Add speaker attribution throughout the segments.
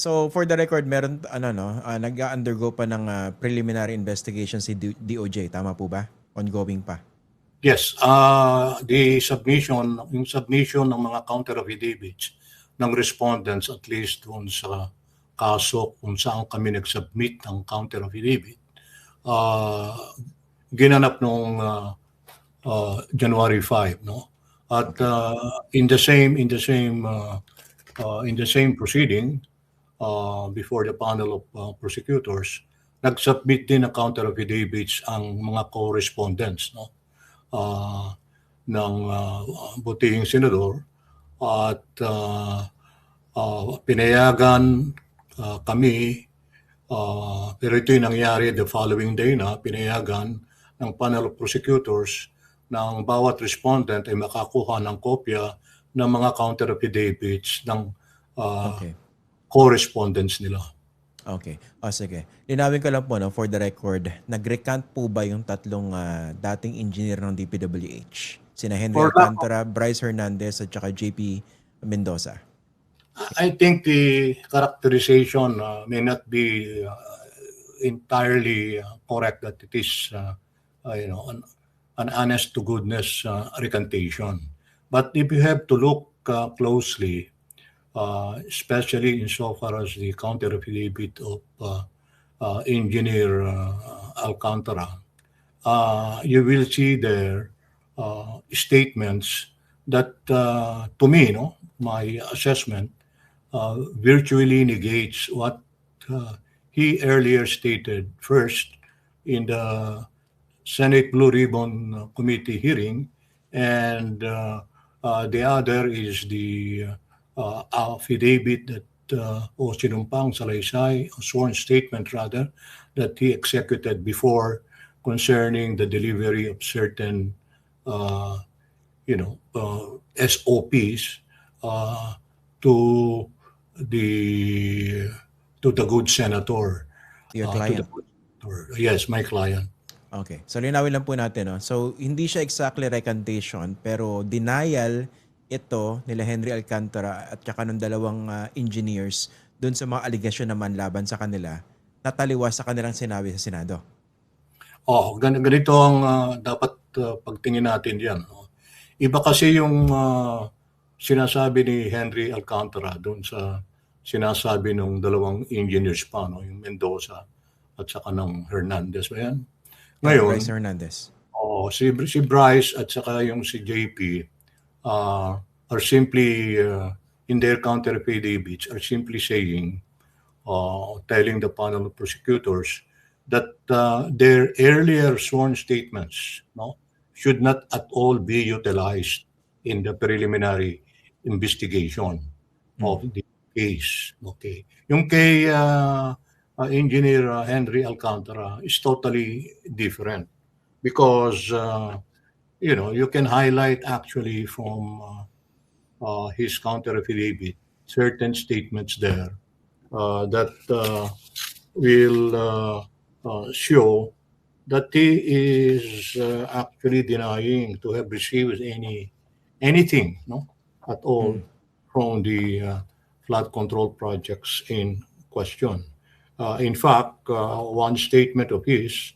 Speaker 1: So for the record, meron nag-undergo pa ng preliminary investigation si DOJ, tama po ba? Ongoing pa.
Speaker 2: Yes, yung submission ng mga counter affidavits ng respondents at least doon sa kaso kung saan kami nag-submit ng counter affidavit, ginanap noong January 5, no? At in the same proceeding, before the panel of prosecutors, nag-submit din ng counter affidavits ang mga correspondents, no? Ng butihing senador at pinayagan kami, pero ito'y nangyari the following day na pinayagan ng panel of prosecutors ng bawat respondent ay makakuha ng kopya ng mga counter affidavits ng correspondents nila.
Speaker 1: Okay. Sige. Linawin ko lang po, no, for the record, nag-recant po ba yung tatlong dating engineer ng DPWH? Sina Henry Alcantara, Bryce Hernandez, at saka JP Mendoza.
Speaker 2: I think the characterization may not be entirely correct that it is an honest to goodness recantation. But if you have to look closely, especially insofar as the counter affidavit of Engineer Alcantara, you will see there statements that, to me, my assessment, virtually negates what he earlier stated first in the Senate Blue Ribbon Committee hearing, and the other is the affidavit that o sinumpang salaysay, a sworn statement rather, that he executed before concerning the delivery of certain SOPs to the good senator.
Speaker 1: Your client?
Speaker 2: Yes, my client.
Speaker 1: Okay. So linawin lang po natin. No? So hindi siya exactly recantation, pero denial ito nila Henry Alcantara at saka ng dalawang engineers doon sa mga aligasyon naman laban sa kanila na taliwas sa kanilang sinabi sa Senado.
Speaker 2: Ganito ang dapat pagtingin natin diyan. Iba kasi yung sinasabi ni Henry Alcantara doon sa sinasabi ng dalawang engineers pa, yung Mendoza at saka ng Hernandez ba yan?
Speaker 1: Ngayon, Bryce Hernandez.
Speaker 2: Si Bryce at saka yung si JP are simply, in their counter affidavits, are simply saying, telling the panel of prosecutors that their earlier sworn statements should not at all be utilized in the preliminary investigation of the case. Okay. Yung kay Engineer Henry Alcantara is totally different because you can highlight actually from his counter affidavit certain statements there that will show that he is actually denying to have received anything at all from the flood control projects in question. In fact, one statement of his,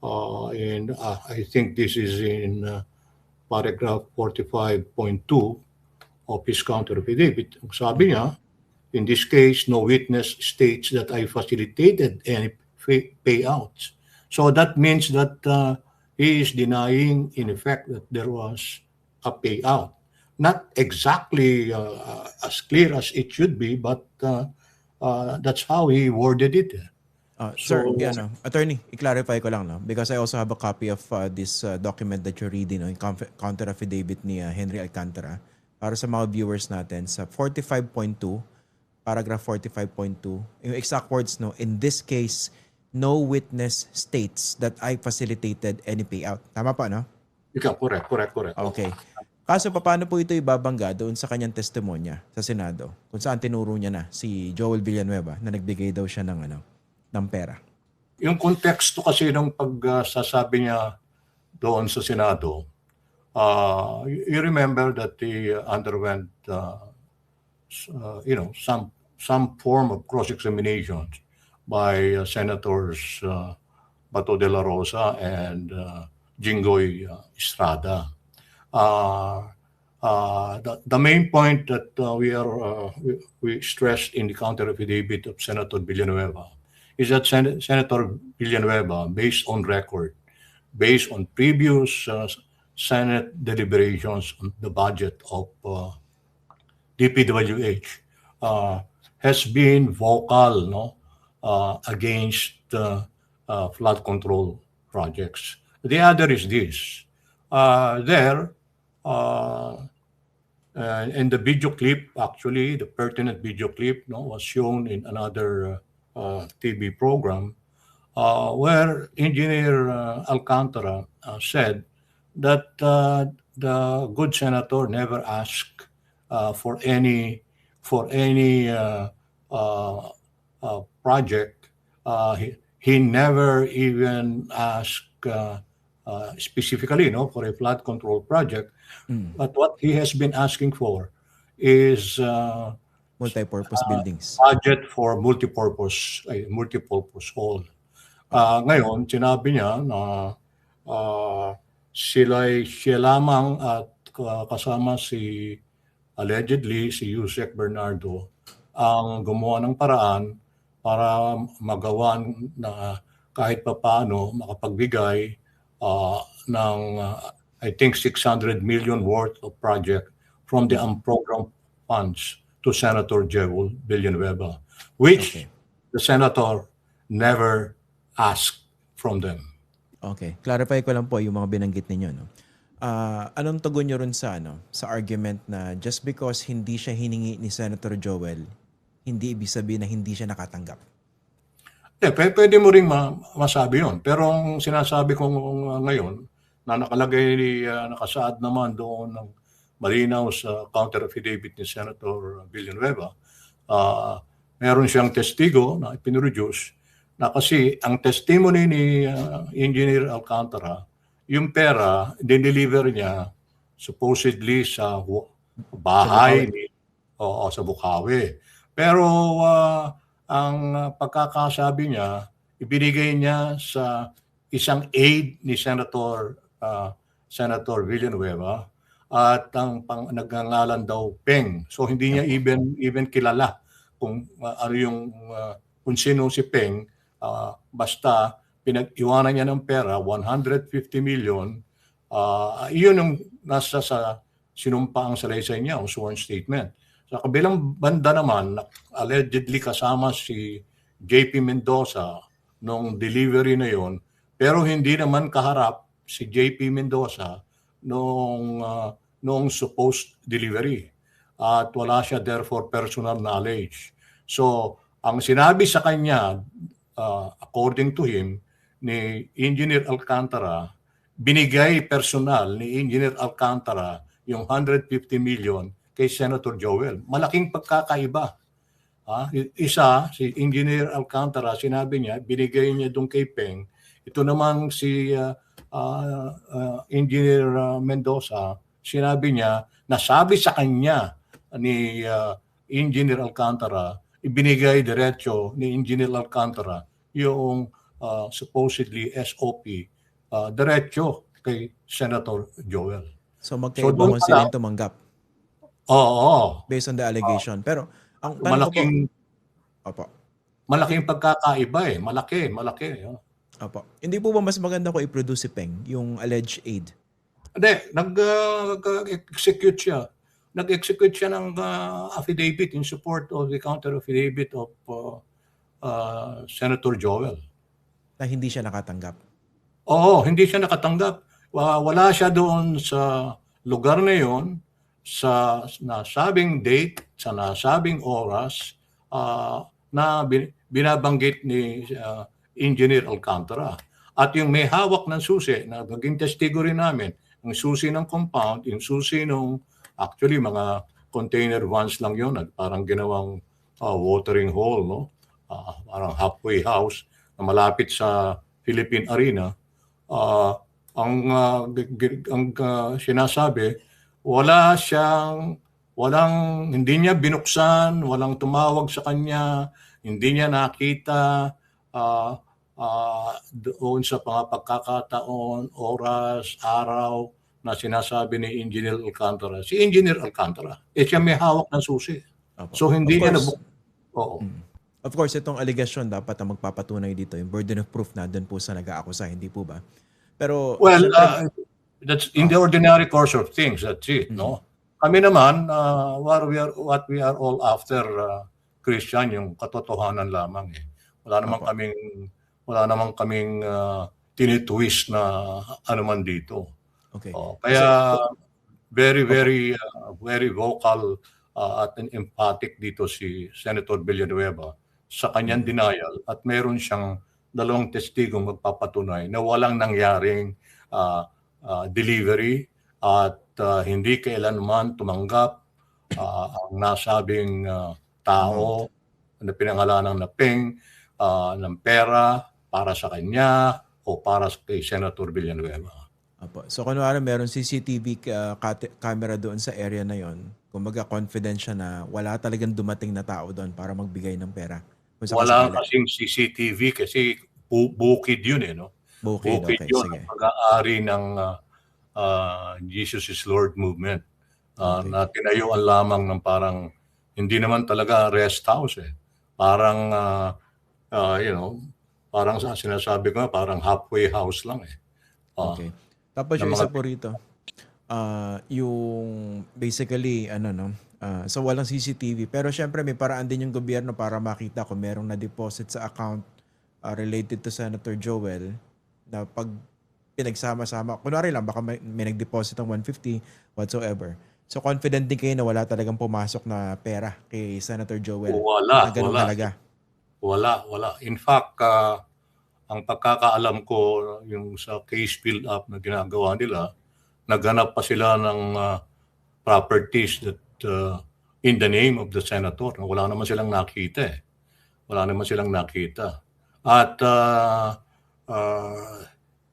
Speaker 2: and I think this is in paragraph 45.2 of his counter affidavit. Sabi niya, in this case, no witness states that I facilitated any payouts. So that means that he is denying, in effect, that there was a payout. Not exactly as clear as it should be, but that's how he worded it.
Speaker 1: Sir, attorney, i-clarify ko lang, because I also have a copy of this document that you're reading, yung counter affidavit ni Henry Alcantara. Para sa mga viewers natin, sa 45.2, paragraph 45.2, yung exact words, in this case, no witness states that I facilitated any payout. Tama pa, no?
Speaker 2: Correct.
Speaker 1: Okay. Kaso paano po ito ibabangga doon sa kanyang testimonya sa Senado kung saan tinuro niya na si Joel Villanueva na nagbigay daw siya ng pera?
Speaker 2: Yung konteksto kasi ng pagsasabi niya doon sa Senado, you remember that he underwent some some form of cross-examination by Senators Bato de la Rosa and Jinggoy Estrada. The main point that we stressed in the counter affidavit of Senator Villanueva is that Senator Villanueva, based on record, based on previous Senate deliberations on the budget of DPWH, has been vocal, against flood control projects. The other is this. In the video clip, actually, the pertinent video clip was shown in another TV program where Engineer Alcantara said that the good senator never asked for any project. He never even asked specifically, for a flood control project. But what he has been asking for is
Speaker 1: Multi-purpose buildings.
Speaker 2: budget for multipurpose hall. Ngayon, sinabi niya na siya lamang at kasama allegedly si Yusek Bernardo ang gumawa ng paraan para magawan na kahit papaano makapagbigay ng I think 600 million worth of project from the unprogrammed funds to Senator Jewel Villanueva, which the senator never asked from them.
Speaker 1: Okay. Clarify ko lang po yung mga binanggit ninyo. No? Anong tugon nyo rin sa argument na just because hindi siya hiningi ni Senator Joel, hindi ibig sabihin na hindi siya nakatanggap?
Speaker 2: Pwede mo ring masabi yun. Pero ang sinasabi ko ngayon, na nakalagay, nakasaad naman doon ng malinaw sa counter affidavit ni Senator Villanueva, meron siyang testigo na ipinroduce na kasi ang testimony ni Engineer Alcantara, yung pera, dineliver niya supposedly sa bahay sa Bukawi. Pero ang pagkakasabi niya, ibinigay niya sa isang aide ni Senator Villanueva at ang nagngangalan daw Peng. So hindi niya even kilala kung kung sino si Peng. Basta pinag-iwanan niya ng pera, 150 million. Iyon ang nasa sa sinumpaang salaysay niya o sworn statement. Sa kabilang banda naman, allegedly kasama si JP Mendoza nung delivery na yon, pero hindi naman kaharap si JP Mendoza noong supposed delivery. At wala siya therefore personal knowledge. So, ang sinabi sa kanya, according to him, ni Engineer Alcantara, binigay personal ni Engineer Alcantara yung 150 million kay Senator Joel. Malaking pagkakaiba. Isa, si Engineer Alcantara, sinabi niya, binigay niya doon kay Peng. Ito naman si Engineer Mendoza, sinabi niya, nasabi sa kanya ni Engineer Alcantara, ibinigay diretso ni Engineer Alcantara yung supposedly SOP diretso kay Senator Joel.
Speaker 1: So magkaiba sila yung tumanggap?
Speaker 2: Oo.
Speaker 1: Based on the allegation. Pero ang tanong ko po,
Speaker 2: malaking pagkakaiba Malaki.
Speaker 1: Opo. Hindi po ba mas maganda ko i-produce si Peng, yung alleged aid?
Speaker 2: Hindi. Nag-execute siya. Nag-execute siya ng affidavit in support of the counter affidavit of Senator Joel.
Speaker 1: Na hindi siya nakatanggap?
Speaker 2: Oo, hindi siya nakatanggap. Wala siya doon sa lugar na yon, sa nasabing date, sa nasabing oras na binabanggit ni Engineer Alcantara. At yung may hawak ng susi, na naging testigo rin namin, yung susi ng compound, yung susi ng actually mga container vans lang yun, parang ginawang watering hole, no? Parang halfway house na malapit sa Philippine Arena. Ang sinasabi, wala siyang Hindi niya binuksan, walang tumawag sa kanya, hindi niya nakita ah, doon sa mga pagkakataon, oras, araw na sinasabi ni Engineer Alcantara. Si Engineer Alcantara, siya may hawak ng susi.
Speaker 1: Opo.
Speaker 2: So
Speaker 1: Of
Speaker 2: hindi niya
Speaker 1: course,
Speaker 2: Oo.
Speaker 1: of course, itong allegation dapat ang magpapatunay dito, yung burden of proof nandun po sa nag-aakusa, hindi po ba? Pero,
Speaker 2: Well,
Speaker 1: syempre,
Speaker 2: that's in the ordinary course of things. That's it,
Speaker 1: mm,
Speaker 2: no? Kami naman, what we are all after, Christian, yung katotohanan lamang eh. Wala naman
Speaker 1: opo.
Speaker 2: kaming, wala naman kaming tinitwist na ano man dito.
Speaker 1: Okay. Kasi,
Speaker 2: Kaya
Speaker 1: opo.
Speaker 2: very vocal at emphatic dito si Senator Villanueva sa kanyang
Speaker 1: Mm,
Speaker 2: denial at meron siyang dalawang testigong magpapatunay na walang nangyaring delivery at hindi kailanman tumanggap ang nasabing
Speaker 1: amount.
Speaker 2: tao na pinangalanan na Peng ng pera para sa kanya o para kay Senator Villanueva.
Speaker 1: Opo. So, kunwari meron CCTV camera doon sa area na yon. Kumbaga confident siya na wala talagang dumating na tao doon para magbigay ng pera. Kung
Speaker 2: Wala
Speaker 1: sakasakali.
Speaker 2: kasing CCTV kasi bukid yun eh, no?
Speaker 1: Bukid,
Speaker 2: Bukid
Speaker 1: okay,
Speaker 2: yun ang
Speaker 1: sige.
Speaker 2: pag-aari ng Jesus is Lord movement
Speaker 1: Okay.
Speaker 2: na tinayuan lamang ng parang hindi naman talaga rest house eh. Parang, you know, parang sinasabi ko parang halfway house lang eh. Ah,
Speaker 1: Okay. Tapos
Speaker 2: ng
Speaker 1: yung
Speaker 2: mga
Speaker 1: isa po rito, yung basically, ano no, so walang CCTV. Pero syempre may paraan din yung gobyerno para makita kung merong na-deposit sa account related to Senator Joel na pag pinagsama-sama, kunwari lang, baka may nag-deposit ng 150 whatsoever. So confident din kayo na wala talagang pumasok na pera kay Senator Joel
Speaker 2: wala,
Speaker 1: na ganong
Speaker 2: wala,
Speaker 1: halaga.
Speaker 2: wala. In fact, ang pagkakaalam ko yung sa case build up na ginagawa nila, naghanap pa sila ng properties that in the name of the senator. Wala naman silang nakita eh. Wala naman silang nakita. At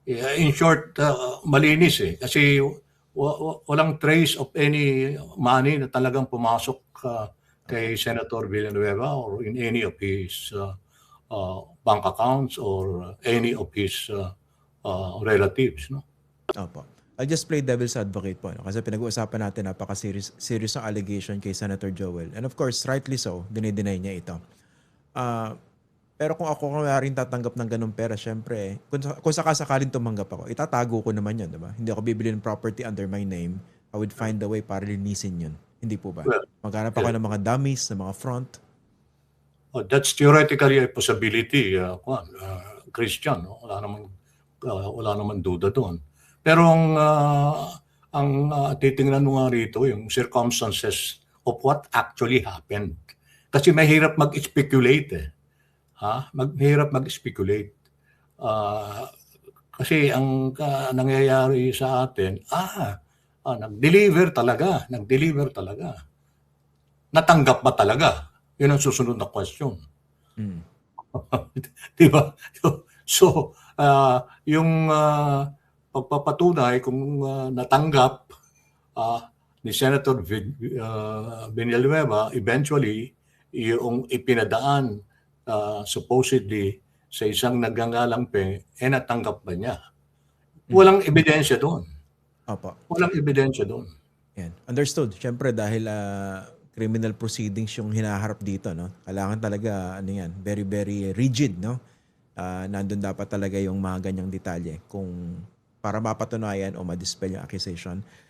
Speaker 2: in short, malinis eh. Kasi walang trace of any money na talagang pumasok kay Senator Villanueva or in any of his bank accounts or any of his relatives. No?
Speaker 1: Opo. I'll just play devil's advocate po. No? Kasi pinag-uusapan natin serious ng allegation kay Senator Joel. And of course, rightly so, dinideny niya ito. Ah, pero kung ako rin tatanggap ng ganung pera, syempre, kung sakasakaling tumanggap ako, itatago ko naman yun, di ba? Hindi ako bibili ng property under my name. I would find a way para linisin yun. Hindi po ba?
Speaker 2: Well,
Speaker 1: Maghanap ako
Speaker 2: yeah.
Speaker 1: ng mga dummies, ng mga front.
Speaker 2: That's theoretically a possibility, Christian. No? Wala naman duda doon. Pero ang titingnan mo nga rito, yung circumstances of what actually happened. Kasi mahirap mag-speculate eh. Mahirap mag-speculate. Ah, kasi ang nangyayari sa atin, nag-deliver talaga. Natanggap ba talaga? Yun ang susunod na question.
Speaker 1: Mm.
Speaker 2: Di ba? So, yung pagpapatunay kung natanggap ni Senator Villanueva, eventually, yung ipinadaan supposedly sa isang nagngangalang Peng, natanggap ba niya? Walang ebidensya doon.
Speaker 1: Opo.
Speaker 2: Walang ebidensya doon.
Speaker 1: Yan. Understood. Siyempre dahil criminal proceedings yung hinaharap dito, no? Kailangan talaga ano yan, very very rigid, no? Nandun dapat talaga yung mga ganyang detalye kung para mapatunayan o ma-dispel yung accusation.